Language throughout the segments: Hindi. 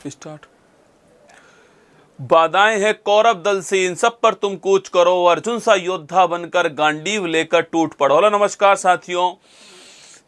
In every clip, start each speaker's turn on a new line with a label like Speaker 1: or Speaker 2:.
Speaker 1: स्टार्ट। बाधाएं हैं कौरव दल से, इन सब पर तुम कूच करो, अर्जुन सा योद्धा बनकर गांडीव लेकर टूट पड़ो। हेलो नमस्कार साथियों,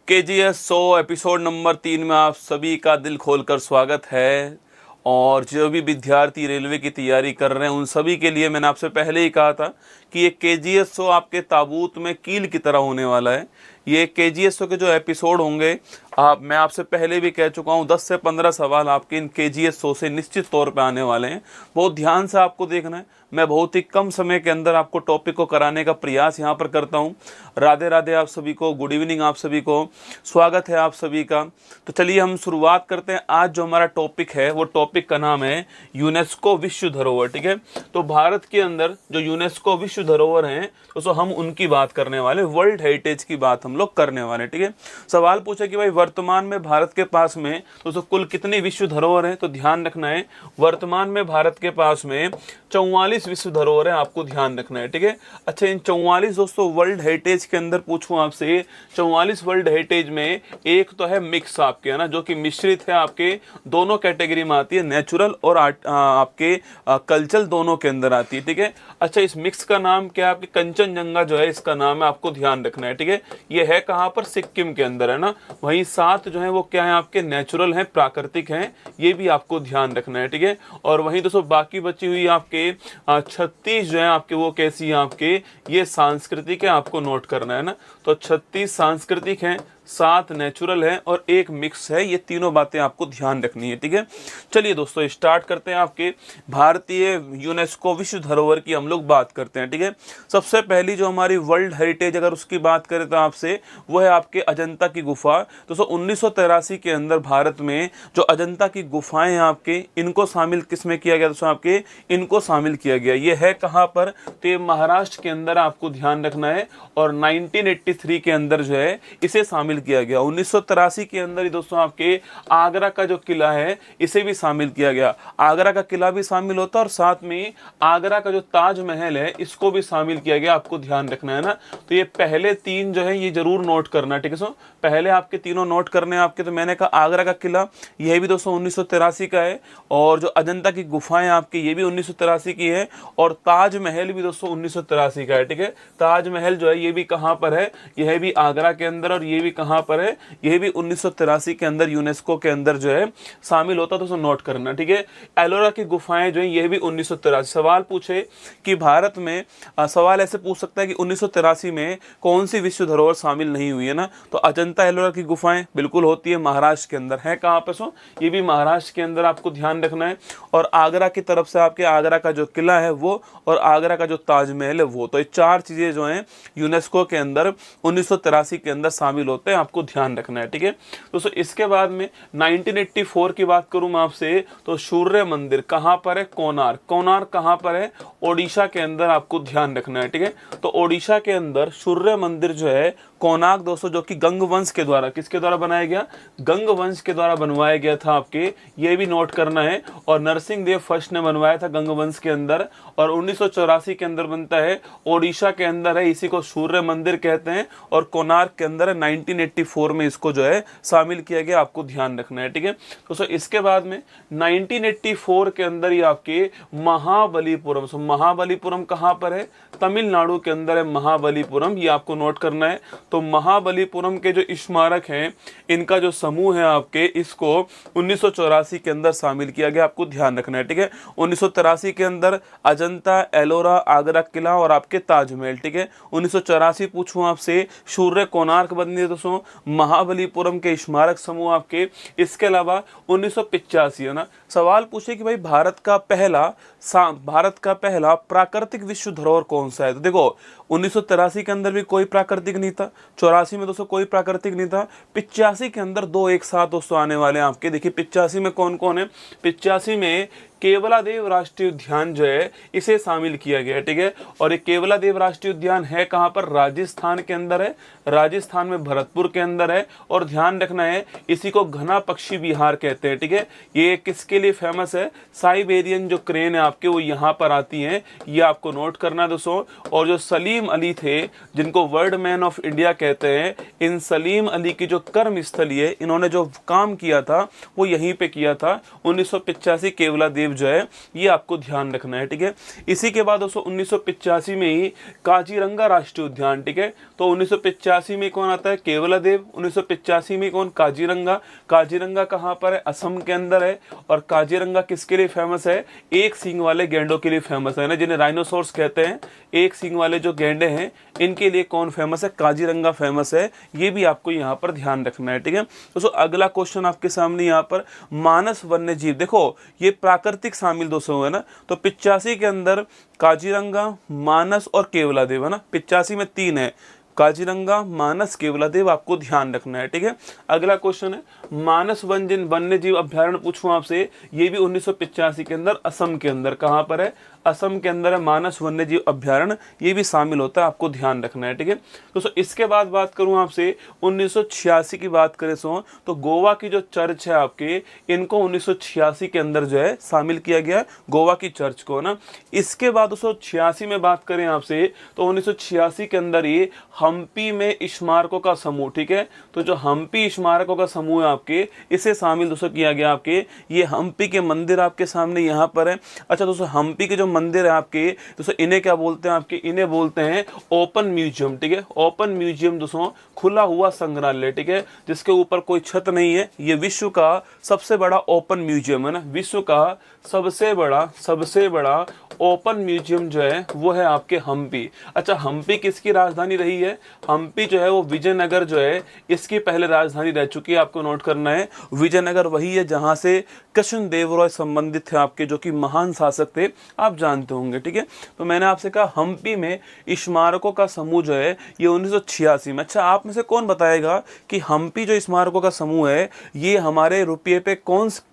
Speaker 1: केजीएस 100 एपिसोड नंबर 3 में आप सभी का दिल खोलकर स्वागत है। और जो भी विद्यार्थी रेलवे की तैयारी कर रहे हैं उन सभी के लिए मैंने आपसे पहले ही कहा था कि ये केजीएस 100 आपके ताबूत में कील की तरह होने वाला है। ये केजीएस 100 के जो एपिसोड होंगे, मैं आपसे पहले भी कह चुका हूँ, 10 से 15 सवाल आपके इन केजीएस 100 से निश्चित तौर पे आने वाले हैं। बहुत ध्यान से आपको देखना है। मैं बहुत ही कम समय के अंदर आपको टॉपिक को कराने का प्रयास यहाँ पर करता हूँ। राधे राधे आप सभी को, गुड इवनिंग आप सभी को, स्वागत है आप सभी का। तो चलिए हम शुरुआत करते हैं। आज जो हमारा टॉपिक है वो टॉपिक का नाम है यूनेस्को विश्व धरोहर। ठीक है, तो भारत के अंदर जो यूनेस्को विश्व धरोहर हैं तो हम उनकी बात करने वाले, वर्ल्ड हेरिटेज की बात हम लोग करने वाले। ठीक है, सवाल पूछा कि भाई वर्तमान में भारत के पास में दोस्तों कुल कितनी विश्व धरोहर है, तो ध्यान रखना है वर्तमान में भारत के पास में 44 विश्व धरोहर है, आपको ध्यान रखना है। ठीक है, अच्छा इन 44 दोस्तों वर्ल्ड हेरिटेज के अंदर पूछूं आपसे, 44 वर्ल्ड हेरिटेज में एक तो है मिक्स आपके, है ना, जो कि मिश्रित है, आपके दोनों कैटेगरी में आती है, नेचुरल और आपके कल्चरल दोनों के अंदर आती है। ठीक है, अच्छा इस मिक्स का नाम क्या है, आपके कंचनजंगा जो है इसका नाम है, आपको ध्यान रखना है। ठीक है, ये है कहाँ पर, सिक्किम के अंदर, है ना। वहीं 7 जो है वो क्या है आपके नेचुरल हैं, प्राकृतिक हैं, ये भी आपको ध्यान रखना है। ठीक है, और वहीं दोस्तों बाकी बची हुई आपके 36 जो है आपके, वो कैसी है आपके, ये सांस्कृतिक है, आपको नोट करना है ना। तो 36 सांस्कृतिक हैं, 7 नेचुरल है और एक मिक्स है, ये तीनों बातें आपको ध्यान रखनी है। ठीक है, चलिए दोस्तों स्टार्ट करते हैं। आपके भारतीय यूनेस्को विश्व धरोहर की हम लोग बात करते हैं। ठीक है, सबसे पहली जो हमारी वर्ल्ड हेरिटेज अगर उसकी बात करें तो आपसे वो है आपके अजंता की गुफा। दोस्तों 1983 के अंदर भारत में जो अजंता की गुफाएं हैं आपके, इनको शामिल किसमें किया गया दोस्तों, आपके इनको शामिल किया गया। ये है कहाँ पर, तो ये महाराष्ट्र के अंदर, आपको ध्यान रखना है। और 1983 के अंदर जो है इसे शामिल किया गया। 1983 के अंदर ही दोस्तों आपके आगरा का जो किला है इसे भी शामिल किया गया। आगरा का किला भी शामिल होता है और साथ में आगरा का जो ताजमहल है इसको भी शामिल किया गया, आपको ध्यान रखना है ना। तो ये पहले 3 जो है ये जरूर नोट करना। ठीक है, सो पहले आपके तीनों नोट करने आपके। तो मैंने कहा आगरा का किला, यह भी दोस्तों 1983 का है। और जो अजंता की गुफाएं आपकी, ये भी 1983 की है। और ताजमहल भी दोस्तों 1983 का है। ठीक है, ताजमहल जो है ये भी कहां पर है, यह भी आगरा के अंदर, और ये भी कहां पर है, यह भी 1983 के अंदर यूनेस्को के अंदर जो है शामिल होता, तो नोट करना। ठीक है, एलोरा की गुफाएं जो है यह भी 1983। सवाल पूछे कि भारत में, सवाल ऐसे पूछ सकता है कि 1983 में कौन सी विश्व धरोहर शामिल नहीं हुई है ना, तो अजंता एलोरा की गुफाएं बिल्कुल होती है, महाराष्ट्र के अंदर है। कहां पर सो, ये भी महाराष्ट्र के अंदर, आपको ध्यान रखना है। और आगरा की तरफ से आपके आगरा का जो किला है वो, और आगरा का जो ताजमहल है वो, तो ये 4 चीजें जो हैं यूनेस्को के अंदर 1983 के अंदर शामिल होते हैं, आपको ध्यान रखना है। ठीक है दोस्तों, इसके बाद में 1984 की बात करूं मैं आपसे, तो सूर्य मंदिर कहां पर है, कोणार्क। कोणार्क कहां पर है, ओडिशा के अंदर, आपको ध्यान रखना है। ठीक है, तो ओडिशा के अंदर सूर्य मंदिर जो है कोणार्क दोस्तों, जो कि गंग वंश के द्वारा, किसके द्वारा बनाया गया, गंग वंश के द्वारा बनवाया गया था, आपके ये भी नोट करना है। और नरसिंह देव फर्स्ट ने बनवाया था गंग वंश के अंदर, और 1984 के अंदर बनता है, ओडिशा के अंदर है, इसी को सूर्य मंदिर कहते हैं। और कोणार्क के अंदर 1984 में इसको जो है शामिल किया गया, आपको ध्यान रखना है। ठीक है दोस्तों, इसके बाद में 1984 के अंदर ही आपके महाबलीपुरम, महाबलीपुरम कहां पर है, तमिलनाडु के अंदर है महाबलीपुरम, ये आपको नोट करना है। तो महाबलीपुरम के जो स्मारक हैं, इनका जो समूह है आपके, इसको 1984 के अंदर शामिल किया गया, आपको ध्यान रखना है। ठीक है, 1983 के अंदर अजंता, एलोरा, आगरा किला और आपके ताजमहल। ठीक है, 1984 पूछूं आपसे, सूर्य कोणार्क बनी दोस्तों, महाबलीपुरम के स्मारक समूह आपके। इसके अलावा 1985 है ना, सवाल पूछे कि भाई भारत का पहला प्राकृतिक विश्व धरोहर कौन सा है, तो देखो 1983 के अंदर भी कोई प्राकृतिक नहीं था, 84 में दोस्तों कोई प्राकृतिक नहीं था, 85 के अंदर 2 एक साथ दोस्तों आने वाले हैं आपके। देखिए 85 में कौन कौन है, 85 में केवलादेव राष्ट्रीय उद्यान जो है इसे शामिल किया गया है, ठीक है। और ये केवलादेव राष्ट्रीय उद्यान है कहाँ पर, राजस्थान के अंदर है, राजस्थान में भरतपुर के अंदर है। और ध्यान रखना है इसी को घना पक्षी विहार कहते हैं, ठीक है। ये किसके लिए फेमस है, साइबेरियन जो क्रेन है आपके वो यहाँ पर आती हैं, ये आपको नोट करना है दोस्तों। और जो सलीम अली थे जिनको वर्ल्ड मैन ऑफ इंडिया कहते हैं, इन सलीम अली की जो कर्म स्थली है, इन्होंने जो काम किया था वो यहीं पे किया था 1985 केवलादेव जो है, ये आपको ध्यान रखना है, ठीक है। इसी के बाद दोस्तों 1985 में ही काजीरंगा राष्ट्रीय उद्यान, ठीक है। तो 1985 में कौन आता है, केवलादेव। 1985 में कौन, काजीरंगा। काजीरंगा कहाँ पर है, असम के अंदर है। और काजीरंगा किसके लिए फेमस है, एक सींग वाले गेंडों के लिए फेमस है ना, जिन्हें राइनोसोर्स कहते हैं। एक सींग वाले जो गेंडे हैं इनके लिए कौन फेमस है, काजीरंगा फेमस है। ये भी आपको यहाँ पर ध्यान रखना है, ठीक है दोस्तों। अगला क्वेश्चन आपके सामने यहाँ पर, मानस वन्य जीव, देखो ये प्राकृतिक शामिल दोस्तों है ना। तो 85 के अंदर काजीरंगा, मानस और केवलादेव है ना, 85 में 3 है, काजीरंगा, मानस, केवलादेव, आपको ध्यान रखना है, ठीक है। अगला क्वेश्चन है, मानस वन्य जीव अभ्यारण्य पूछूं आपसे, ये भी 1985 के अंदर असम के अंदर, कहां पर है, असम के अंदर है मानस वन्य जीव अभ्यारण्य, ये भी शामिल होता है, आपको ध्यान रखना है, ठीक है दोस्तों। इसके बाद बात करूं आपसे 1986 की बात करें तो गोवा की जो चर्च है आपके, इनको 1986 के अंदर जो है शामिल किया गया, गोवा की चर्च को ना। इसके बाद 1986 में बात करें आपसे तो 1986 के अंदर ये हम्पी में स्मारकों का समूह, ठीक है। तो जो हम्पी स्मारकों का समूह है आपके, इसे शामिल दोस्तों किया गया आपके। ये हम्पी के मंदिर आपके सामने यहाँ पर है। अच्छा दोस्तों, हम्पी के जो मंदिर है आपके दोस्तों, इन्हें क्या बोलते हैं आपके, इन्हें बोलते हैं ओपन म्यूजियम, ठीक है। ओपन म्यूजियम दोस्तों खुला हुआ संग्रहालय, ठीक है, जिसके ऊपर कोई छत नहीं है। ये विश्व का सबसे बड़ा ओपन म्यूजियम है ना, विश्व का सबसे बड़ा ओपन म्यूजियम जो है वो है आपके हम्पी। अच्छा, हम्पी किसकी राजधानी रही है, हम्पी जो है वो विजयनगर जो है इसकी पहले राजधानी रह चुकी है, आपको नोट करना है। विजयनगर वही है जहां से कृष्णदेवराय संबंधित थे आपके, जो कि महान शासक थे, आप जानते होंगे, ठीक है। तो मैंने आपसे कहा हम्पी में स्मारकों का समूह जो है ये 1986 में। अच्छा, आप में से कौन बताएगा कि हम्पी जो स्मारकों का समूह है ये हमारे रुपये पे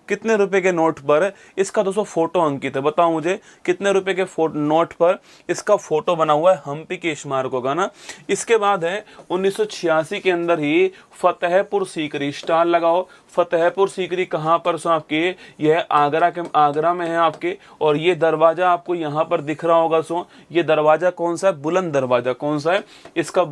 Speaker 1: कितने रुपए के नोट पर इसका दोस्तों फोटो अंकित है, बताओ मुझे कितने रुपए के नोट पर इसका फोटो बना हुआ है हम्पी के स्मारकों का ना। इसके बाद है 1986 के अंदर ही फतेहपुर सीकरी, स्टार लगाओ, फतेहपुर सीकरी कहाँ पर सो आपके, यह आगरा में है आपके। और ये दरवाजा आपको यहाँ पर दिख रहा होगा सो, ये दरवाजा कौन सा है, बुलंद दरवाजा, कौन सा है, इसका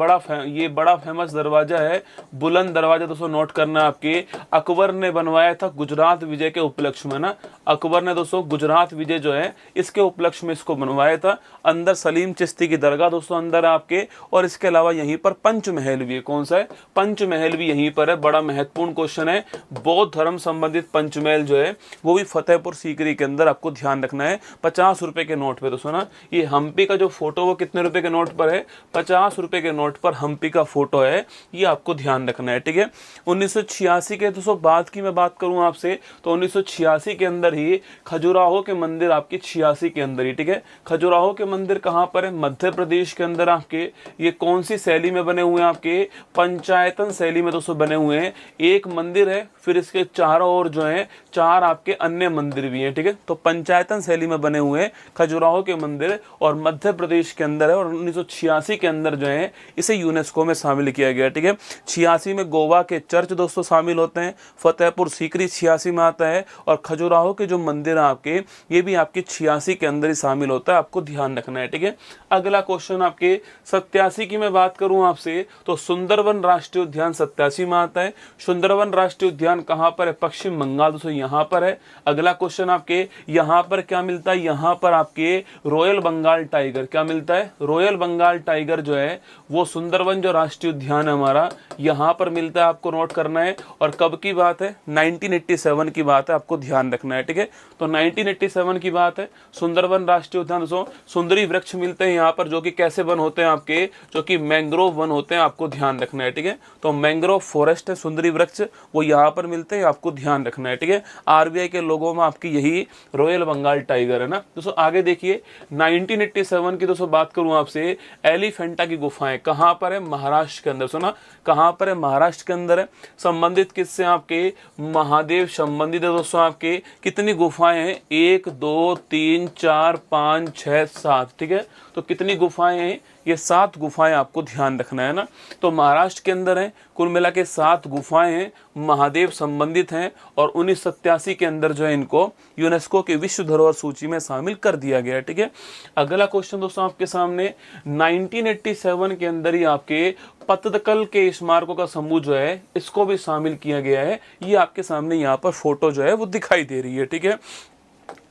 Speaker 1: ये बड़ा फेमस दरवाजा है बुलंद दरवाजा दोस्तों, नोट करना आपके। अकबर ने बनवाया था गुजरात विजय के उपलक्ष्य में ना, अकबर ने दोस्तों गुजरात विजय जो है इसके उपलक्ष्य में इसको बनवाया था। अंदर सलीम चिश्ती की दरगाह दोस्तों अंदर आपके। और इसके अलावा यहीं पर पंचमहल भी है, कौन सा है, पंचमहल भी यहीं पर है। बड़ा महत्वपूर्ण क्वेश्चन है, बौद्ध धर्म संबंधित पंचमहल जो है वो भी फतेहपुर सीकरी के अंदर, आपको ध्यान रखना है। 50 रुपए के नोट पे दोस्तों ना, ये हम्पी का जो फोटो वो कितने रुपए के नोट पर है, 50 रुपए के नोट पर हम्पी का फोटो है, ये आपको ध्यान रखना है, ठीक है। 1986 के दोस्तों बाद की मैं बात करूं आपसे तो 1986 के अंदर ही खजुराहो के मंदिर आपके 86 के अंदर ही, ठीक है। खजुराहो के मंदिर कहां पर है, मध्य प्रदेश के अंदर आपके। ये कौन सी शैली में बने हुए हैं आपके, पंचायतन शैली में दोस्तों बने हुए हैं। एक मंदिर है, फिर इसके चारों ओर जो है 4 आपके अन्य मंदिर भी हैं, ठीक है। तो पंचायतन शैली में बने हुए खजुराहो के मंदिर और मध्य प्रदेश के अंदर है। और 1986 के अंदर जो है इसे यूनेस्को में शामिल किया गया, ठीक है। 86 में गोवा के चर्च दोस्तों शामिल होते हैं, फतेहपुर सीकरी 86 में आता है। और खजुराहो के जो मंदिर है आपके, ये भी आपके 86 के अंदर ही शामिल होता है, आपको ध्यान रखना है, ठीक है। अगला क्वेश्चन आपके 87 की मैं बात करूं आपसे तो सुंदरवन राष्ट्रीय उद्यान 87 में आता है। सुंदरवन राष्ट्रीय उद्यान कहां पर है, पश्चिम बंगाल दोस्तों यहाँ पर है। अगला क्वेश्चन आपके यहाँ पर क्या मिलता है, यहाँ पर आपके रॉयल बंगाल टाइगर, क्या मिलता है, रॉयल बंगाल टाइगर जो है वो सुंदरवन जो राष्ट्रीय उद्यान है हमारा यहाँ पर मिलता है, आपको नोट करना है। और कब की बात है, 1987 की बात है, आपको ध्यान रखना है, ठीक है। तो 1987 की बात है, सुंदरवन राष्ट्रीय उद्यान दोस्तों सुंदरी वृक्ष मिलते हैं यहाँ पर, जो कि कैसे वन होते हैं आपके, जो कि मैंग्रोव वन होते हैं, आपको ध्यान रखना है, ठीक है। तो मैंग्रोव फॉरेस्ट है, सुंदरी वृक्ष वो यहाँ पर मिलते हैं, आपको ध्यान रखना है, ठीक है। आरबीआई के लोगों में आपकी यही रॉयल बंगाल टाइगर है ना दोस्तों। आगे देखिए 1987 की दोस्तों बात करूं आपसे, एलिफेंटा की गुफाएं कहां पर है, महाराष्ट्र के अंदर, सुना कहां पर है, महाराष्ट्र के अंदर है। संबंधित किससे, आपके महादेव संबंधित उम्मीद है दोस्तों आपके कितनी गुफाएं हैं, 1 2 3 4 5 6 7, ठीक है। तो कितनी गुफाएं हैं, ये 7 गुफाएं आपको ध्यान रखना है ना। तो महाराष्ट्र के अंदर है, कुल मिला के 7 गुफाएं हैं, महादेव संबंधित हैं और 1987 के अंदर जो है इनको यूनेस्को की विश्व धरोहर सूची में शामिल कर दिया गया है, ठीक है। अगला क्वेश्चन दोस्तों आपके सामने, 1987 के अंदर ही आपके पत्तदकल के स्मारकों का समूह जो है इसको भी शामिल किया गया है। ये आपके सामने यहाँ पर फोटो जो है वो दिखाई दे रही है, ठीक है।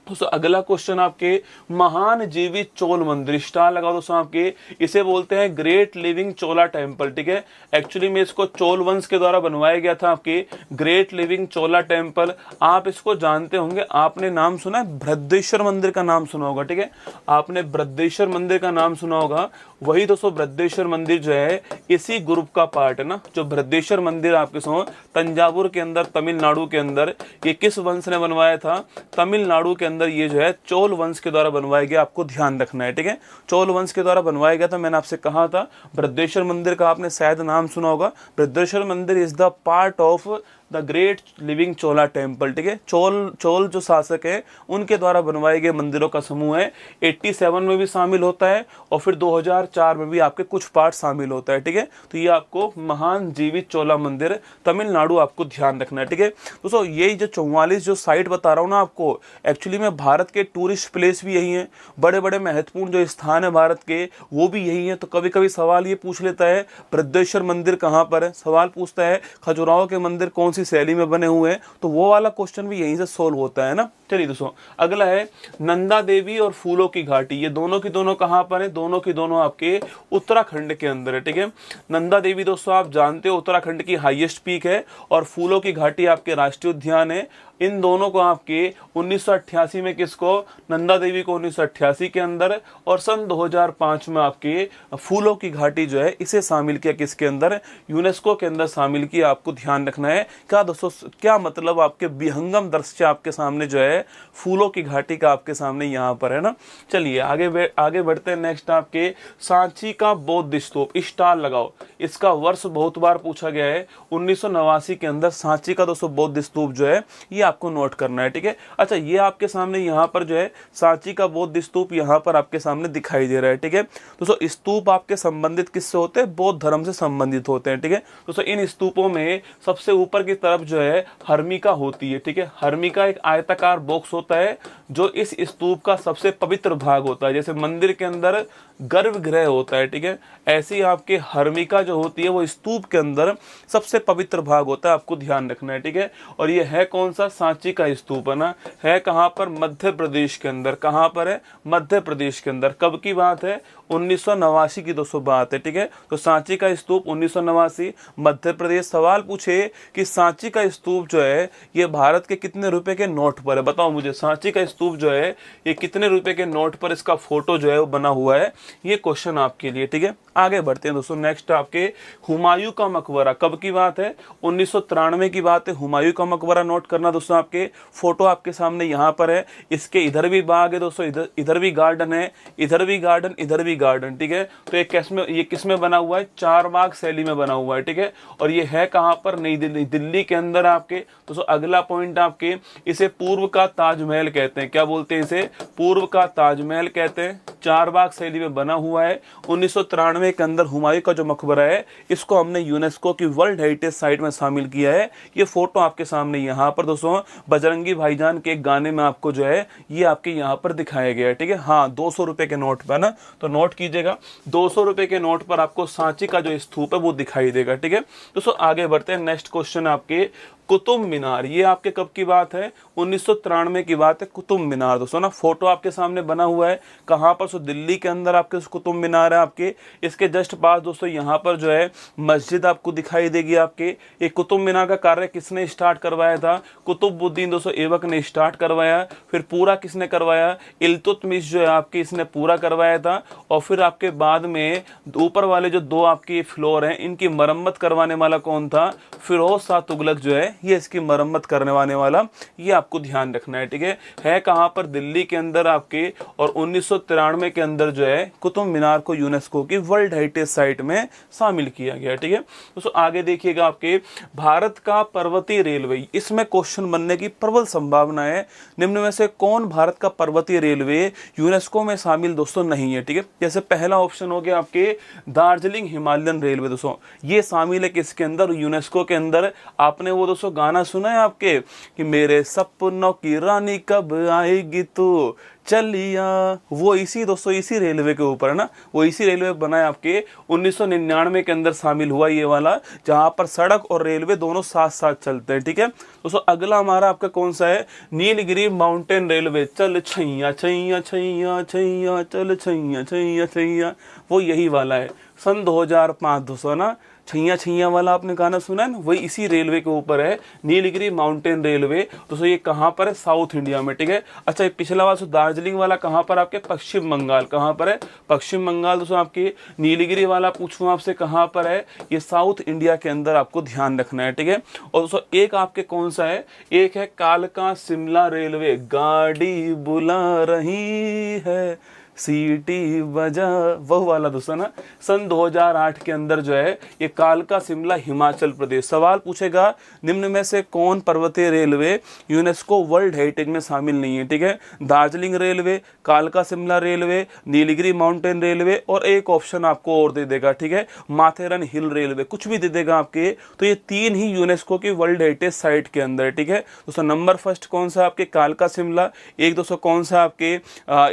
Speaker 1: दोस्तों अगला क्वेश्चन आपके, महान जीवित चोल मंदिर, स्टार लगाओ दोस्तों आपके, इसे बोलते हैं ग्रेट लिविंग चोला टेम्पल, ठीक है। एक्चुअली में इसको चोल वंश के द्वारा बनवाया गया था आपके ग्रेट लिविंग चोला टेम्पल। आप इसको जानते होंगे, आपने नाम सुना है बृहदेश्वर मंदिर का नाम सुना होगा, ठीक है। आपने बृहदेश्वर मंदिर का नाम सुना होगा, वही दोस्तों बृहदेश्वर मंदिर जो है इसी ग्रुप का पार्ट है ना। जो बृहदेश्वर मंदिर आपके सुनो तंजावुर के अंदर तमिलनाडु के अंदर, ये किस वंश ने बनवाया था, तमिलनाडु के अंदर ये जो है चोल वंश के द्वारा बनवाया गया, आपको ध्यान रखना है, ठीक है। चोल वंश के द्वारा बनवाया गया था, मैंने आपसे कहा था। बृहदेश्वर मंदिर का आपने शायद नाम सुना होगा, बृहदेश्वर मंदिर is the part of the great living Chola temple, ठीक है। चोल जो शासक है उनके द्वारा बनवाए गए मंदिरों का समूह है। 87 में भी शामिल होता है और फिर 2004 में भी आपके कुछ पार्ट शामिल होता है, ठीक है। तो ये आपको महान जीवित चोला मंदिर तमिलनाडु आपको ध्यान रखना है, ठीक है। दोस्तों यही जो 44 जो साइट बता रहा हूँ ना आपको, एक्चुअली में भारत के टूरिस्ट प्लेस भी यही है, बड़े बड़े महत्वपूर्ण जो स्थान है भारत के वो भी यही है। तो कभी कभी सवाल ये पूछ लेता है बृहदेश्वर मंदिर कहाँ पर है, सवाल पूछता है खजुराहो के मंदिर कौन सी शैली में बने हुए हैं, तो वो वाला क्वेश्चन भी यहीं से सोल्व होता है ना। चलिए दोस्तों अगला है नंदा देवी और फूलों की घाटी, ये दोनों की दोनों कहां पर है, दोनों की दोनों आपके उत्तराखंड के अंदर है, ठीक है। नंदा देवी दोस्तों आप जानते हो उत्तराखंड की हाईएस्ट पीक है और फूलों की घाटी आपके राष्ट्रीय उद्यान है। इन दोनों को आपके 1988 में किसको, नंदा देवी को 1988 के अंदर और सन 2005 में आपके फूलों की घाटी जो है इसे शामिल किया किसके अंदर, यूनेस्को के अंदर शामिल किया। आपको ध्यान रखना है क्या दोस्तों, क्या मतलब आपके विहंगम दृश्य आपके सामने जो है फूलों की घाटी का आपके सामने यहाँ पर है ना। चलिए आगे बढ़ते हैं। नेक्स्ट आपके सांची का बौद्ध स्तूप, स्टार लगाओ, इसका वर्ष बहुत बार पूछा गया है। 1989 के अंदर सांची का दोस्तों बौद्ध स्तूप जो है ये आपको नोट करना है, ठीक है। अच्छा ये आपके सामने यहाँ पर जो है सांची का बौद्ध स्तूप यहाँ पर आपके सामने दिखाई दे रहा है, ठीक है। दोस्तों स्तूप आपके संबंधित किससे होते हैं, बौद्ध धर्म से संबंधित होते हैं, ठीक है। दोस्तों इन स्तूपों में सबसे ऊपर की तरफ जो है हर्मिका होती है, ठीक है। हर्मिका एक आयताकार बॉक्स होता है जो इस स्तूप का सबसे पवित्र भाग होता है। जैसे मंदिर के अंदर गर्भगृह होता है, ठीक है, ऐसी आपके हर्मिका जो होती है वो स्तूप के अंदर सबसे पवित्र भाग होता है, आपको ध्यान रखना है, ठीक है। और ये है कौन सा, सांची का स्तूप है ना, है कहाँ पर, मध्य प्रदेश के अंदर। कहाँ पर है, मध्य प्रदेश के अंदर। कब की बात है, 1989 की दोस्तों बात है, ठीक है। तो सांची का स्तूप 1989 मध्य प्रदेश। सवाल पूछे कि सांची का स्तूप जो है ये भारत के कितने रुपए के नोट पर है, बताओ मुझे। सांची का स्तूप जो है ये कितने रुपए के नोट पर इसका फोटो जो है वो बना हुआ है, ये क्वेश्चन आपके लिए, ठीक है। आगे बढ़ते हैं दोस्तों। नेक्स्ट आपके हुमायूं का मकबरा, कब की बात है, 1993 की बात है। हुमायूं का मकबरा नोट करना दोस्तों, आपके फोटो आपके सामने यहाँ पर है। इसके इधर भी बाग है दोस्तों, इधर भी गार्डन है, इधर भी गार्डन, इधर भी गार्डन, ठीक है। तो ये किस में बना हुआ है, चार बाग शैली में बना हुआ है, ठीक है। और ये है कहाँ पर, नई दिल्ली, दिल्ली के अंदर आपके। दोस्तों अगला पॉइंट आपके, इसे पूर्व का ताजमहल कहते हैं। क्या बोलते हैं इसे, पूर्व का ताजमहल कहते हैं। चार बाग शैली में बना हुआ है। 1993 के अंदर हुमायूं का जो मकबरा है इसको हमने यूनेस्को की वर्ल्ड हेरिटेज साइट में शामिल किया है। ये फोटो आपके सामने यहाँ पर दोस्तों बजरंगी भाईजान के एक गाने में आपको जो है ये आपके यहाँ पर दिखाया गया है, ठीक है। हाँ 200 रुपए के नोट पर ना, तो नोट कीजिएगा 200 रुपए के नोट पर आपको सांची का जो स्तूप है वो दिखाई देगा, ठीक है। दोस्तों आगे बढ़ते हैं। नेक्स्ट क्वेश्चन आपके कुतुब मीनार, ये आपके कब की बात है, 1993 की बात है। कुतुब मीनार दोस्तों ना फोटो आपके सामने बना हुआ है। कहाँ पर, सो दिल्ली के अंदर आपके कुतुब मीनार है आपके। इसके जस्ट पास दोस्तों यहाँ पर जो है मस्जिद आपको दिखाई देगी आपके। ये कुतुब मीनार का कार्य किसने स्टार्ट करवाया था, कुतुबुद्दीन दोस्तों ऐबक ने स्टार्ट करवाया। फिर पूरा किसने करवाया, इल्तुतमिश जो है आपके इसने पूरा करवाया था। और फिर आपके बाद में ऊपर वाले जो दो आपके फ्लोर हैं इनकी मरम्मत करवाने वाला कौन था, फिरोज शाह तुगलक जो है ये इसकी मरम्मत करने वाला, ये आपको ध्यान रखना है। ठीक है कहाँ पर, दिल्ली के अंदर आपके, और 1993 के अंदर जो है कुतुब मीनार को यूनेस्को की वर्ल्ड हेरिटेज साइट में शामिल किया गया। ठीक है दोस्तों, आगे देखिएगा आपके भारत का पर्वतीय रेलवे, इसमें क्वेश्चन बनने की प्रबल संभावना है। निम्न में से कौन भारत का पर्वतीय रेलवे यूनेस्को में शामिल दोस्तों नहीं है। ठीक है, जैसे पहला ऑप्शन हो गया आपके दार्जिलिंग हिमालयन रेलवे, दोस्तों ये शामिल है किसके अंदर, यूनेस्को के अंदर। आपने वो दोस्तों गाना सुना है आपके कि मेरे सपनों की रानी कब आएगी तू चलिया, वो इसी दोस्तों इसी रेलवे के ऊपर है ना, वो इसी रेलवे बनाए आपके 1999 के अंदर शामिल हुआ ये वाला, जहां पर सड़क और रेलवे दोनों साथ साथ चलते हैं। ठीक है दोस्तों, अगला हमारा आपका कौन सा है, नीलगिरी माउंटेन रेलवे, चल छैया छैया छैया छैया चल छैया छैया छैया, वो यही वाला है। सन 2005 दोस्तों ना, छैया छैया वाला आपने गाना सुना है ना, वही इसी रेलवे के ऊपर है, नीलगिरी माउंटेन रेलवे। दोस्तों ये कहाँ पर है, साउथ इंडिया में। ठीक है, अच्छा पिछला वाला दार्जिलिंग वाला कहाँ पर आपके, पश्चिम बंगाल, कहाँ पर है, पश्चिम बंगाल। दोस्तों आपकी नीलगिरी वाला पूछूं आपसे कहाँ पर है, ये साउथ इंडिया के अंदर आपको ध्यान रखना है। ठीक है, और दोस्तों एक आपके कौन सा है, एक है कालका शिमला रेलवे, गाड़ी बुला रही है सीटी बजा, वो वाला दोस्तों ना, सन 2008 के अंदर जो है ये कालका शिमला हिमाचल प्रदेश। सवाल पूछेगा निम्न में से कौन पर्वतीय रेलवे यूनेस्को वर्ल्ड हेरिटेज में शामिल नहीं है। ठीक है, दार्जिलिंग रेलवे, कालका Shimla railway, Nilgiri mountain railway, और एक ऑप्शन आपको और दे देगा। ठीक है, माथेरन हिल रेलवे, कुछ भी दे देगा आपके, तो ये तीन ही यूनेस्को की वर्ल्ड हेरिटेज साइट के अंदर। ठीक है दोस्तों, नंबर फर्स्ट कौन सा आपके, कालका शिमला, एक दोस्तों कौन सा आपके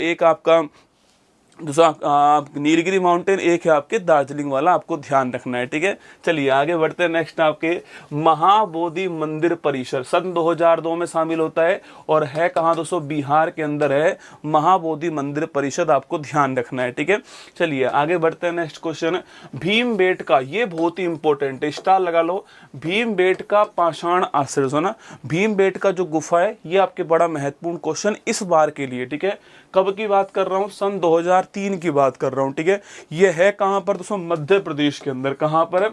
Speaker 1: एक आपका दूसरा नीलगिरी माउंटेन, एक है आपके दार्जिलिंग वाला, आपको ध्यान रखना है। ठीक है, चलिए आगे बढ़ते हैं। नेक्स्ट आपके महाबोधि मंदिर परिसर सन 2002 में शामिल होता है, और है कहाँ दोस्तों, बिहार के अंदर है महाबोधि मंदिर परिषद, आपको ध्यान रखना है। ठीक है, चलिए आगे बढ़ते हैं। नेक्स्ट क्वेश्चन, भीमबेटका, ये बहुत ही इंपॉर्टेंट है, स्टार लगा लो। भीमबेटका पाषाण आश्रय सुना, भीमबेटका जो गुफा है, ये आपके बड़ा महत्वपूर्ण क्वेश्चन इस बार के लिए। ठीक है, कब की बात कर रहा हूं, सन 2003 की बात कर रहा हूं। ठीक है, ये है कहां पर दोस्तों, मध्य प्रदेश के अंदर। कहां पर है,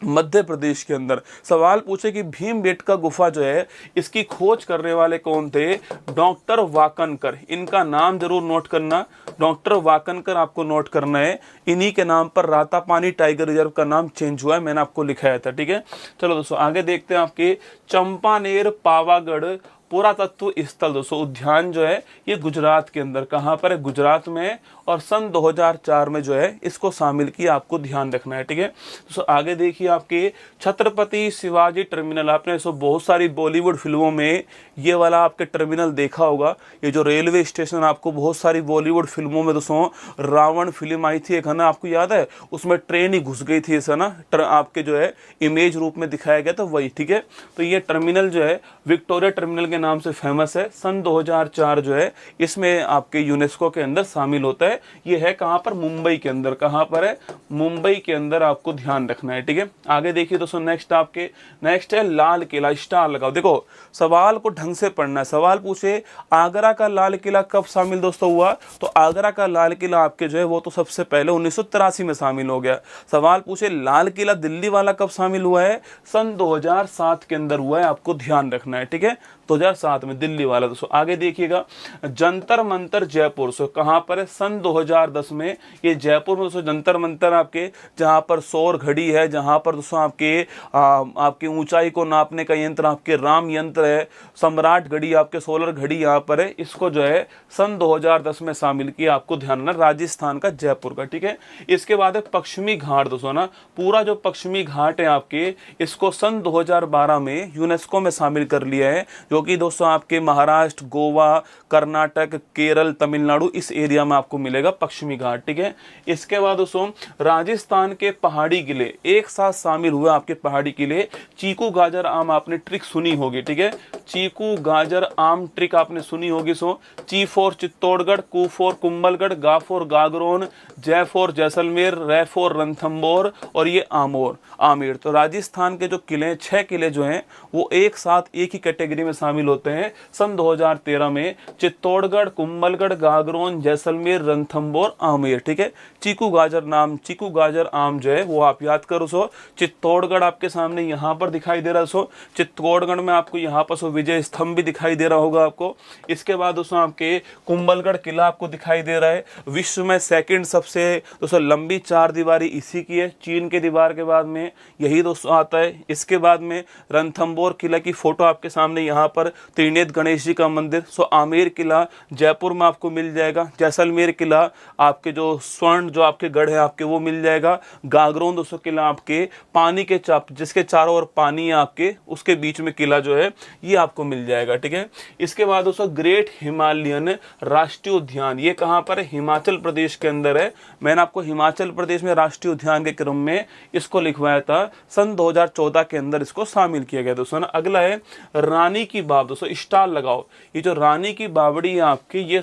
Speaker 1: मध्य प्रदेश के अंदर। सवाल पूछे कि भीमबेटका गुफा जो है, इसकी खोज करने वाले कौन थे, डॉक्टर वाकनकर। इनका नाम जरूर नोट करना, डॉक्टर वाकनकर आपको नोट करना है। इन्हीं के नाम पर रातापानी टाइगर रिजर्व का नाम चेंज हुआ है, मैंने आपको लिखाया था। ठीक है, चलो दोस्तों आगे देखते हैं। आपके चंपानेर पावागढ़ पुरातत्व स्थल दोस्तों उद्यान जो है, ये गुजरात के अंदर, कहाँ पर है, गुजरात में, और सन 2004 में जो है इसको शामिल किया, आपको ध्यान रखना है। ठीक है दोस्तों, आगे देखिए आपके छत्रपति शिवाजी टर्मिनल, आपने इसको बहुत सारी बॉलीवुड फिल्मों में ये वाला आपके टर्मिनल देखा होगा। ये जो रेलवे स्टेशन आपको बहुत सारी बॉलीवुड फिल्मों में दोस्तों, रावण फिल्म आई थी एक है ना, आपको याद है, उसमें ट्रेन ही घुस गई थी ऐसा ना, आपके जो है इमेज रूप में दिखाया गया था वही। ठीक है, तो ये टर्मिनल जो है विक्टोरिया टर्मिनल के नाम से फेमस है। सन 2004 जो है इसमें आपके यूनेस्को के अंदर शामिल होता है। ये है कहां पर, मुंबई के अंदर। कहां पर है, मुंबई के अंदर, आपको ध्यान रखना है। ठीक है, आगे देखिए दोस्तों। नेक्स्ट आपके नेक्स्ट है लाल किला, स्टार लगाओ। देखो सवाल को ढंग से पढ़ना है। सवाल पूछे आगरा का लाल किला कब शामिल दोस्तों हुआ, तो आगरा का लाल किला आपके जो है वो तो सबसे पहले 1983 में शामिल हो गया। सवाल पूछे लाल किला दिल्ली वाला कब शामिल हुआ है, सन 2007 के अंदर हुआ है, आपको ध्यान रखना है। ठीक है, 2007 में दिल्ली वाला। दोस्तों आगे देखिएगा, जंतर मंतर जयपुर, सो कहां पर है, सन 2010 में ये जयपुर में दोस्तों जंतर मंतर आपके, जहां पर सौर घड़ी है, जहां पर दोस्तों आपके ऊंचाई को नापने का यंत्र आपके राम यंत्र है, सम्राट घड़ी आपके सोलर घड़ी यहां पर है, इसको जो है सन 2010 में शामिल किया, आपको ध्यान रखना, राजस्थान का जयपुर का। ठीक है, इसके बाद है पश्चिमी घाट दोस्तों ना, पूरा जो पश्चिमी घाट है आपके, इसको सन 2012 में यूनेस्को में शामिल कर लिया है, जो कि दोस्तों आपके महाराष्ट्र, गोवा, कर्नाटक, केरल, तमिलनाडु, इस एरिया में आपको मिलेगा पश्चिमी घाट। ठीक है, इसके बाद दोस्तों राजस्थान के पहाड़ी किले एक साथ शामिल हुए, आपके पहाड़ी किले, चीकू गाजर आम आपने ट्रिक सुनी होगी। ठीक है, चीकू गाजर आम ट्रिक आपने सुनी होगी। सो ची फॉर चित्तौड़गढ़, कू फॉर कुंभलगढ़, गा फॉर गागरोन, जय फॉर जैसलमेर, रै फॉर रणथंबोर और ये आमेर। तो राजस्थान के जो किले 6 किले जो हैं वो एक साथ एक ही कैटेगरी में शामिल होते हैं सन 2013 में। चित्तौड़गढ़, कुंभलगढ़, गागरोन, जैसलमेर, रणथंबोर, आमेर। ठीक है, चीकू गाजर आम जो है वो आप याद करो। सो चित्तौड़गढ़ आपके सामने यहाँ पर दिखाई दे रहा है। सो चित्तौड़गढ़ में आपको यहाँ पर सो विजय स्तंभ भी दिखाई दे रहा होगा आपको। इसके बाद दोस्तों आपके कुंभलगढ़ किला आपको दिखाई दे रहा है। विश्व में सेकंड सबसे दोस्तों लंबी 4 दीवारी इसी की है, चीन के दीवार के बाद में यही दोस्तों आता है। इसके बाद में रणथंबोर किला की फोटो आपके सामने यहाँ पर, त्रिनेत्र गणेश जी का मंदिर। सो आमेर किला जयपुर में आपको मिल जाएगा। जैसलमेर किला आपके जो स्वर्ण जो आपके गढ़ है आपके वो मिल जाएगा। गागरोन दोस्तों किला आपके पानी के चाप जिसके चारों ओर पानी है आपके, उसके बीच में किला जो है ये आपको मिल जाएगा। ठीक है, इसके बाद दोस्तों ग्रेट हिमालयन राष्ट्रीय उद्यान, ये कहाँ पर है? हिमाचल प्रदेश के अंदर है। मैंने आपको हिमाचल प्रदेश में राष्ट्रीय उद्यान के क्रम में इसको लिखवाया था, सन 2014 के अंदर इसको शामिल किया गया दोस्तों ना। अगला है रानी की बाव। दोस्तों स्टार लगाओ, ये जो रानी की बावड़ी है आपकी ये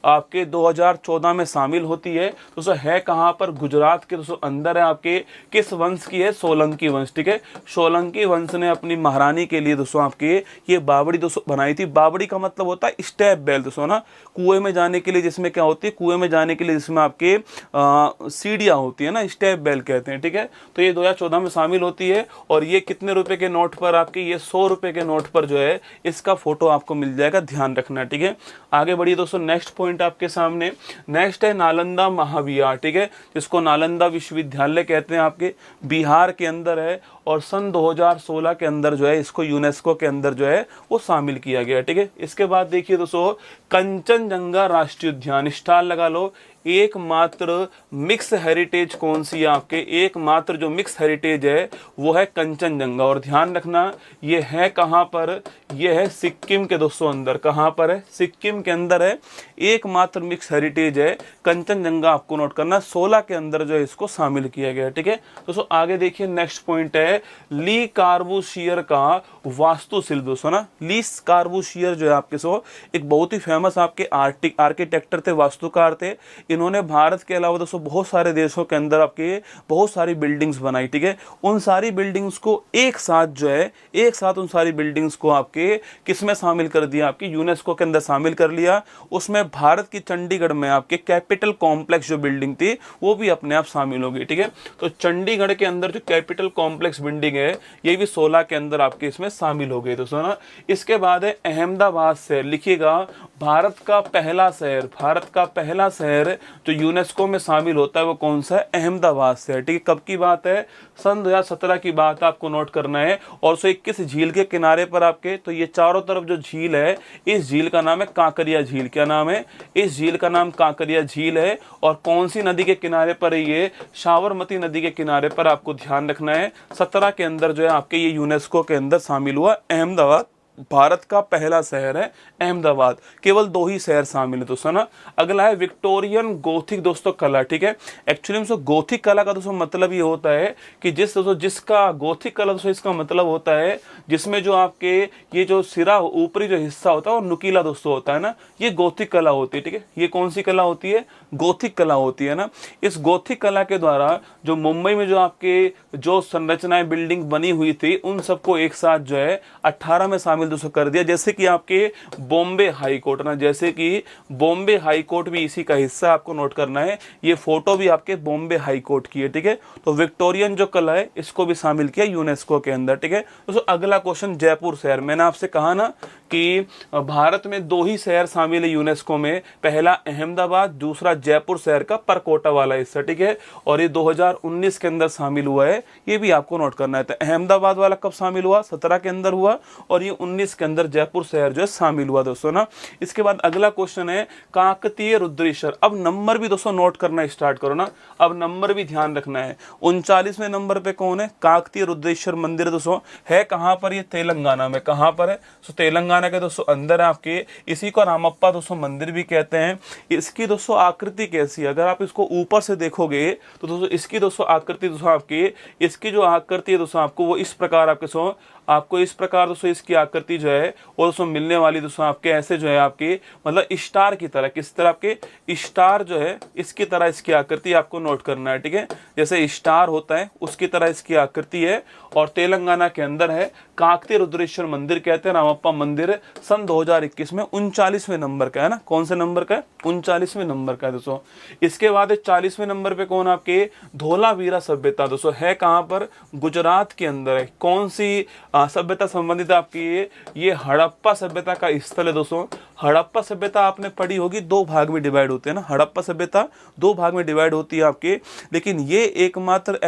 Speaker 1: आपके 2014 में शामिल होती है। दोस्तों है कहाँ पर? गुजरात के दोस्तों अंदर है आपके। किस वंश की है? सोलंकी वंश। ठीक है, सोलंकी वंश ने अपनी महारानी के लिए दोस्तों आपके ये बावड़ी दोस्तों बनाई थी। बावड़ी का मतलब होता है स्टेप बेल दोस्तों ना, कुएं में जाने के लिए जिसमें क्या होती है, कुएं में जाने के लिए जिसमें आपके सीढ़ियाँ होती है ना, स्टेप बेल कहते हैं। ठीक है, तो ये 2014 में शामिल होती है और ये कितने रुपए के नोट पर आपके, ये 100 रुपए के नोट पर जो है इसका फोटो आपको मिल जाएगा, ध्यान रखना। ठीक है, आगे बढ़िए दोस्तों, नेक्स्ट पॉइंट आपके सामने। नेक्स्ट है नालंदा महाविहार। ठीक है, जिसको नालंदा विश्वविद्यालय कहते हैं, आपके बिहार के अंदर है और सन 2016 के अंदर जो है इसको यूनेस्को के अंदर जो है वो शामिल किया गया। ठीक है, इसके बाद देखिए दोस्तों कंचनजंगा राष्ट्रीय उद्यान, स्टार लगा लो। एकमात्र मिक्स हेरिटेज कौन सी है आपके? एकमात्र जो मिक्स हेरिटेज है वो है कंचनजंगा। और ध्यान रखना ये है कहां पर? ये है सिक्किम के दोस्तों अंदर। कहां पर है? सिक्किम के अंदर है। एकमात्र मिक्स हेरिटेज है कंचनजंगा, आपको नोट करना। 16 के अंदर जो है इसको शामिल किया गया। ठीक है दोस्तों, आगे देखिए नेक्स्ट पॉइंट है ली कार्बूसियर का वास्तुशिल्प दोस्तों ना। ली कार्बूसियर जो है आपके सो एक बहुत ही फेमस आपके आर्किटेक्टर थे, वास्तुकार थे। इन्होंने भारत के अलावा दोस्तों बहुत सारे देशों के अंदर आपके बहुत सारी बिल्डिंग्स बनाई। ठीक है, उन सारी बिल्डिंग्स को एक साथ जो है उन सारी बिल्डिंग्स को आपके किस में शामिल कर दिया? आपकी यूनेस्को के अंदर शामिल कर लिया। उसमें भारत की चंडीगढ़ में आपके कैपिटल कॉम्प्लेक्स जो बिल्डिंग थी वो भी अपने आप शामिल होगी। ठीक है, तो चंडीगढ़ के अंदर जो कैपिटल कॉम्प्लेक्स बिल्डिंग है ये भी 16 के अंदर आपके इसमें शामिल हो गई दोस्तों ना। इसके बाद है अहमदाबाद शहर। लिखिएगा भारत का पहला शहर जो यूनेस्को में शामिल होता है वो कौन सा है? अहमदाबाद शहर। ठीक है, कब की बात है? सन 2017 की बात आपको नोट करना है। और सो किस झील के किनारे पर आपके? तो ये चारों तरफ जो झील है इस झील का नाम है कांकरिया झील। क्या नाम है? इस झील का नाम कांकरिया झील है। और कौन सी नदी के किनारे पर है ये? साबरमती नदी के किनारे पर आपको ध्यान रखना है। 17 के अंदर जो है आपके ये यूनेस्को के अंदर शामिल हुआ। अहमदाबाद भारत का पहला शहर है अहमदाबाद। केवल 2 ही शहर शामिल है दोस्तों ना। अगला है विक्टोरियन गोथिक दोस्तों कला। ठीक है, एक्चुअली में गोथिक कला का दोस्तों मतलब ये होता है कि जिसका गोथिक कला दोस्तों इसका मतलब होता है जिसमें जो आपके ये जो सिरा ऊपरी जो हिस्सा होता है वो नुकीला दोस्तों होता है ना, ये गोथिक कला होती है। ठीक है, ये कौन सी कला होती है? गोथिक कला होती है ना। इस गोथिक कला के द्वारा जो मुंबई में जो आपके जो संरचनाएं बिल्डिंग बनी हुई थी उन सबको एक साथ जो है 18 में शामिल दोस्तों कर दिया। जैसे कि आपके बॉम्बे हाई कोर्ट ना, जैसे कि बॉम्बे हाई कोर्ट भी इसी का हिस्सा, आपको नोट करना है। ये फोटो भी आपके बॉम्बे हाई कोर्ट की है। ठीक है, तो विक्टोरियन जो कला है इसको भी शामिल किया यूनेस्को के अंदर। ठीक है दोस्तों, अगला क्वेश्चन जयपुर शहर। मैंने आपसे कहा ना कि भारत में 2 ही शहर शामिल है यूनेस्को में, पहला अहमदाबाद, दूसरा जयपुर शहर का परकोटा वाला हिस्सा। ठीक है, और ये 2019 के अंदर शामिल हुआ है, ये भी आपको नोट करना है। तो अहमदाबाद वाला कब शामिल हुआ? 17 के अंदर हुआ और ये 19 के अंदर जयपुर शहर जो है शामिल हुआ दोस्तों ना। इसके बाद अगला क्वेश्चन है काकतीय रुद्रेश्वर। अब नंबर भी दोस्तों नोट करना स्टार्ट करो ना, अब नंबर भी ध्यान रखना है। 39वें नंबर पे कौन है? काकतीय रुद्रेश्वर मंदिर दोस्तों है कहां पर? ये तेलंगाना में। कहां पर है? तो तेलंगाना के दोस्तों अंदर है आपके। इसी को रामप्पा दोस्तों मंदिर भी कहते हैं। इसकी दोस्तों आकृति कैसी है? अगर आप इसको ऊपर से देखोगे तो दोस्तों इसकी दोस्तों आकृति दोस्तों आपकी, इसकी जो आकृति है दोस्तों आपको वो इस प्रकार आपके आपको इस प्रकार दोस्तों इसकी आकृति जो है वो दोस्तों मिलने वाली दोस्तों आपके ऐसे जो है आपके मतलब स्टार की तरह, किस तरह आपके स्टार जो है इसकी तरह इसकी आकृति आपको नोट करना है। ठीक है, जैसे स्टार होता है उसकी तरह इसकी आकृति है और तेलंगाना के अंदर है। काकतीय रुद्रेश्वर मंदिर कहते हैं, रामप्पा मंदिर सन 2021 में 39वें नंबर का है ना। कौन से नंबर का है? 39वें नंबर का है दोस्तों। इसके बाद 40वें नंबर पे कौन आपके धोलावीरा सभ्यता दोस्तों है कहां पर? गुजरात के अंदर है। कौन सी सभ्यता संबंधित आपकी ये हड़प्पा सभ्यता का स्थल है दोस्तों। हड़प्पा सभ्यता आपने पढ़ी होगी, दो भाग में डिवाइड होते हैं ना। हड़प्पा सभ्यता दो भाग में डिवाइड होती है आपके, लेकिन ये एकमात्र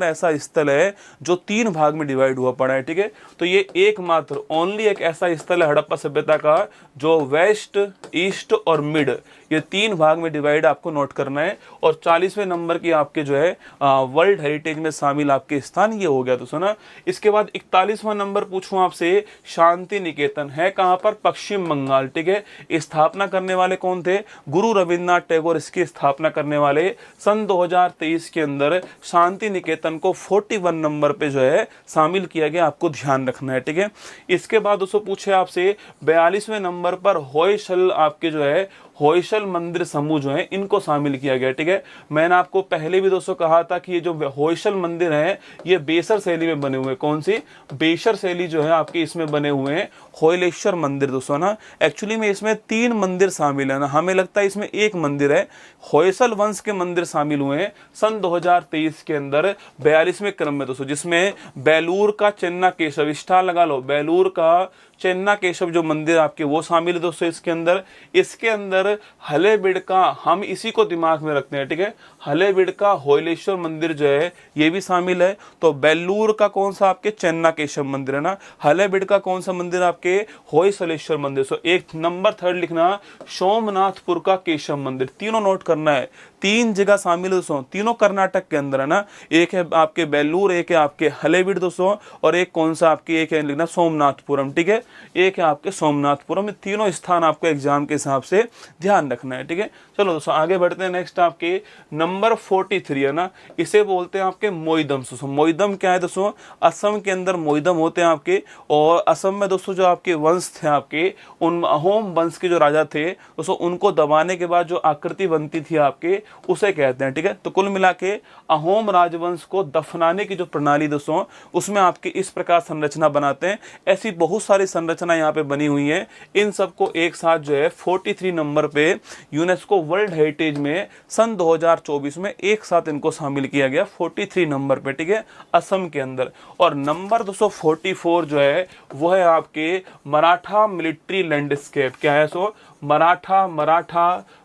Speaker 1: ऐसा स्थल है जो 3 भाग में डिवाइड हुआ पड़ा है। ठीक है, तो ये एकमात्र ओनली एक ऐसा स्थल है हड़प्पा सभ्यता का जो वेस्ट, ईस्ट और मिड ये 3 भाग में डिवाइड आपको नोट करना है। और 40वें नंबर की आपके जो है वर्ल्ड हेरिटेज में शामिल आपके स्थान ये हो गया दोस्तों ना। इसके बाद 41वां नंबर पूछूं आपसे, शांति निकेतन है कहां पर? पश्चिम बंगाल। ठीक है, स्थापना करने वाले कौन थे? गुरु रविन्द्रनाथ टैगोर इसकी स्थापना करने वाले। सन 2023 के अंदर शांति निकेतन को 41 नंबर पे जो है शामिल किया गया, आपको ध्यान रखना है। ठीक है, इसके बाद दोस्तों पूछे आपसे 42वें नंबर पर होयसल आपके जो है होयसल मंदिर समूह जो है इनको शामिल किया गया। ठीक है, मैंने आपको पहले भी दोस्तों कहा था कि ये जो होयसल मंदिर है ये बेसर शैली में बने हुए हैं। कौन सी? बेसर शैली जो है आपके इसमें बने हुए हैं होयलेश्वर मंदिर दोस्तों ना। एक्चुअली में इसमें 3 मंदिर शामिल है ना, हमें लगता है इसमें एक मंदिर है। होयसल वंश के मंदिर शामिल हुए हैं सन 2023 के अंदर 42वें क्रम में दोस्तों, जिसमें बेलूर का चेन्ना केशव, स्टार लगा लो, बेलूर का चेन्ना केशव जो मंदिर आपके वो शामिल है दोस्तों इसके अंदर। इसके अंदर हलेबीड का, हम इसी को दिमाग में रखते हैं। ठीक है, हलेबीड का होयलेश्वर मंदिर जो है ये भी शामिल है। तो बेलूर का कौन सा? आपके चेन्ना केशव मंदिर है ना। हलेबीड का कौन सा मंदिर? आपके होयसलेश्वर मंदिर। सो एक नंबर 3 लिखना, सोमनाथपुर का केशव मंदिर। तीनों नोट करना है, 3 जगह शामिल है दोस्तों, तीनों कर्नाटक के अंदर है ना। एक है आपके बेलूर, एक है आपके हलेबीड दोस्तों, और एक कौन सा आपकी एक है लिखना सोमनाथपुरम। ठीक है, एक है आपके सोमनाथपुरम। तीनों स्थान आपको एग्जाम के हिसाब से ध्यान रखना है। ठीक है, चलो दोस्तों आगे बढ़ते हैं। नेक्स्ट आपके नंबर 43 है ना, इसे बोलते हैं आपके मोइदम। मोइदम क्या है दोस्तों? असम के अंदर मोइदम होते हैं आपके। और असम में दोस्तों जो आपके वंश थे आपके, उन अहोम वंश के जो राजा थे दोस्तों, उनको दबाने के बाद जो आकृति बनती थी आपके उसे कहते हैं। ठीक है, तो कुल मिला के अहोम राजवंश को दफनाने की जो प्रणाली दोस्तों, उसमें आपके इस प्रकार संरचना बनाते हैं। ऐसी बहुत सारी संरचना यहाँ पे बनी हुई है। इन सबको एक साथ जो है 43 नंबर पे यूनेस्को वर्ल्ड हेरिटेज में सन 2024 में एक साथ इनको शामिल किया गया 43 नंबर पे। ठीक है, असम के अंदर। और नंबर 244 जो है वो है आपके मराठा मिलिट्री लैंडस्केप। क्या है? सो मराठा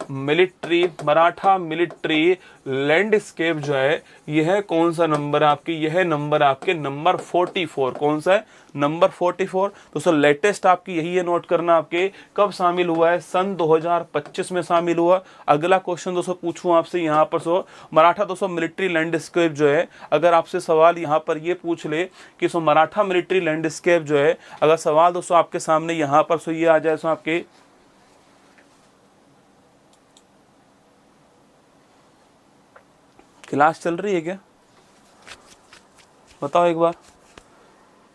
Speaker 1: मिलिट्री लैंडस्केप जो है यह कौन सा नंबर है आपकी? यह नंबर आपके नंबर 44। कौन सा है? नंबर 44 दोस्तों। लेटेस्ट आपकी यही है, नोट करना। आपके कब शामिल हुआ है? सन 2025 में शामिल हुआ। अगला क्वेश्चन दोस्तों पूछूं आपसे यहाँ पर, सो मराठा दोस्तों मिलिट्री लैंडस्केप जो है, अगर आपसे सवाल यहाँ पर ये पूछ ले कि सो मराठा मिलिट्री लैंडस्केप जो है, अगर सवाल दोस्तों आपके सामने यहाँ पर सो ये आ जाए, सो आपके क्लास चल रही है क्या? बताओ एक बार,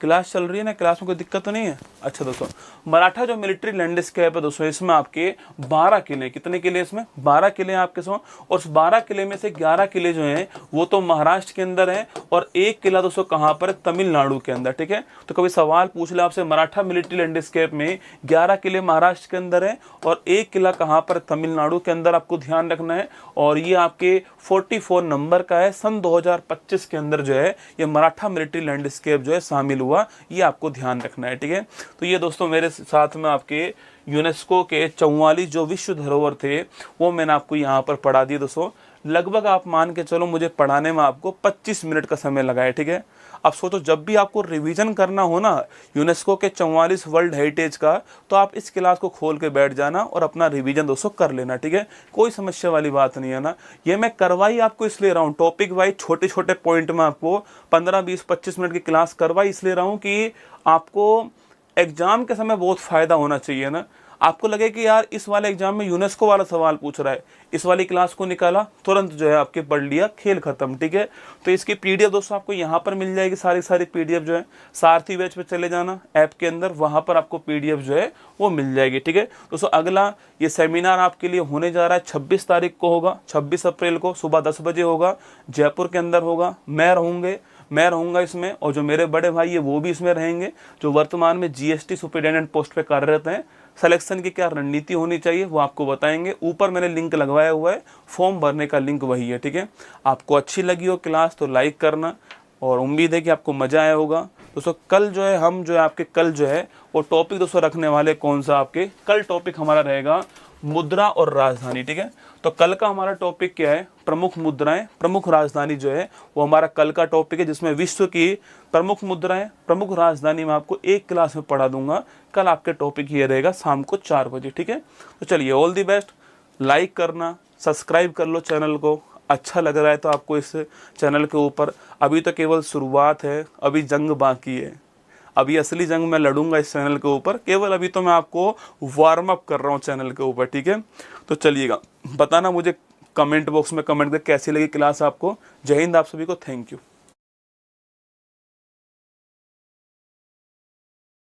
Speaker 1: क्लास चल रही है ना? क्लास में कोई दिक्कत तो नहीं है? अच्छा दोस्तों, मराठा जो मिलिट्री लैंडस्केप है दोस्तों, इसमें आपके 12 किले, कितने किले इसमें? 12 किले आपके सो। और उस 12 किले में से 11 किले जो हैं वो तो महाराष्ट्र के अंदर है, और एक किला दोस्तों कहाँ पर? तमिलनाडु के अंदर। ठीक है, तो कभी सवाल पूछ ले आपसे, मराठा मिलिट्री लैंडस्केप में 11 किले महाराष्ट्र के अंदर है और एक किला कहाँ पर? तमिलनाडु के अंदर, आपको ध्यान रखना है। और ये आपके 44 नंबर का है। सन 2025 के अंदर जो है ये मराठा मिलिट्री लैंडस्केप जो है शामिल हुआ, ये आपको ध्यान रखना है। ठीक है, तो ये दोस्तों मेरे साथ में आपके यूनेस्को के 44 जो विश्व धरोहर थे वो मैंने आपको यहाँ पर पढ़ा दिए दोस्तों। लगभग आप मान के चलो मुझे पढ़ाने में आपको 25 मिनट का समय लगा है। ठीक है, अब सोचो जब भी आपको रिवीजन करना हो ना यूनेस्को के 44 वर्ल्ड हेरिटेज का, तो आप इस क्लास को खोल के बैठ जाना और अपना रिवीजन दोस्तों कर लेना। ठीक है, कोई समस्या वाली बात नहीं है ना। ये मैं करवाई आपको इसलिए रहा हूँ, टॉपिक वाइज छोटे छोटे पॉइंट में आपको 15, 20, 25 मिनट की क्लास करवाई इसलिए रहा हूँ कि आपको एग्जाम के समय बहुत फायदा होना चाहिए ना। आपको लगे कि यार इस वाले एग्जाम में यूनेस्को वाला सवाल पूछ रहा है, इस वाली क्लास को निकाला, तुरंत जो है आपके पढ़ लिया, खेल खत्म। ठीक है, तो इसकी पीडीएफ दोस्तों आपको यहाँ पर मिल जाएगी, सारी पीडीएफ जो है सारथी बैच पे चले जाना ऐप के अंदर, वहां पर आपको पीडीएफ जो है वो मिल जाएगी। ठीक है दोस्तों, अगला ये सेमिनार आपके लिए होने जा रहा है 26 तारीख को होगा, 26 अप्रैल को सुबह 10 बजे होगा, जयपुर के अंदर होगा। मैं रहूंगा इसमें, और जो मेरे बड़े भाई है वो भी इसमें रहेंगे, जो वर्तमान में जीएसटी सुपरिटेंडेंट पोस्ट पे कार्यरत हैं। सिलेक्शन की क्या रणनीति होनी चाहिए वो आपको बताएंगे। ऊपर मैंने लिंक लगवाया हुआ है, फॉर्म भरने का लिंक वही है। ठीक है, आपको अच्छी लगी हो क्लास तो लाइक करना, और उम्मीद है कि आपको मजा आया होगा। दोस्तों कल जो है हम जो है आपके कल जो है वो टॉपिक दोस्तों रखने वाले, कौन सा आपके कल टॉपिक हमारा रहेगा मुद्रा और राजधानी। ठीक है, तो कल का हमारा टॉपिक क्या है, प्रमुख मुद्राएं प्रमुख राजधानी जो है वो हमारा कल का टॉपिक है, जिसमें विश्व की प्रमुख मुद्राएं प्रमुख राजधानी में आपको एक क्लास में पढ़ा दूंगा। कल आपके टॉपिक ये रहेगा शाम को 4 बजे। ठीक है, तो चलिए ऑल दी बेस्ट, लाइक करना, सब्सक्राइब कर लो चैनल को, अच्छा लग रहा है तो आपको इस चैनल के ऊपर। अभी तो केवल शुरुआत है, अभी जंग बाकी है, अभी असली जंग मैं लड़ूंगा इस चैनल के ऊपर, केवल अभी तो मैं आपको वार्म अप कर रहा हूँ चैनल के ऊपर। ठीक है, तो चलिएगा, बताना मुझे कमेंट बॉक्स में कमेंट करके कैसी लगी क्लास आपको। जय हिंद आप सभी को, थैंक यू।